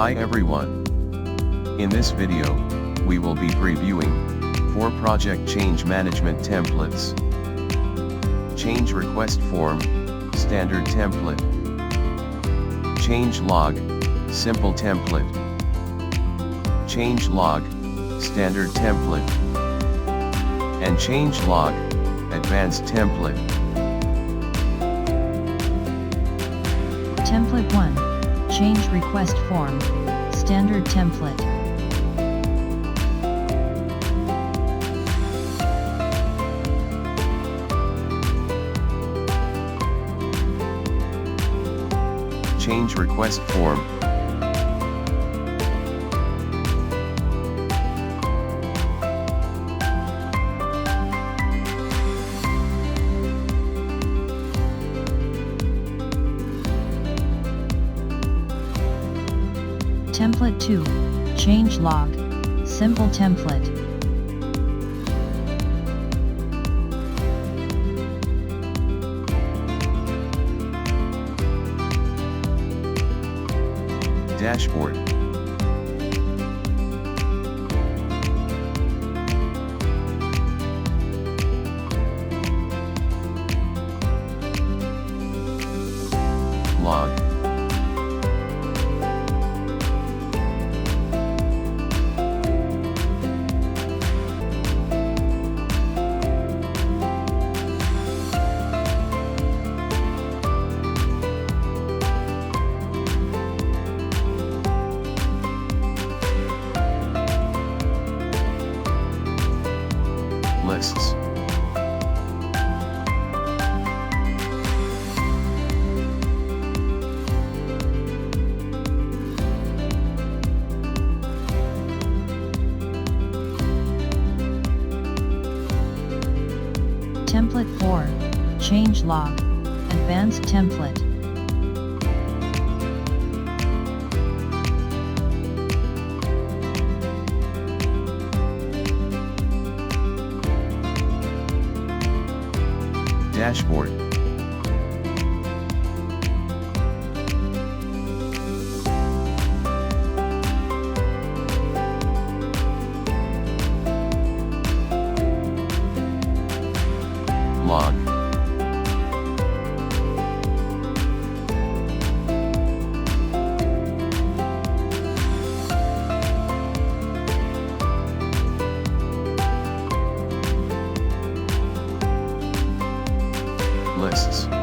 Hi everyone. In this video, we will be previewing 4 project change management templates. Change request form, standard template. Change log, simple template. Change log, standard template. And change log, advanced template. Template 1, change request form, standard template. Change request form. Template 2, change log, simple template. Dashboard. Log. Lists. Template 4, change log, advanced template. Dashboard. Log. Lists.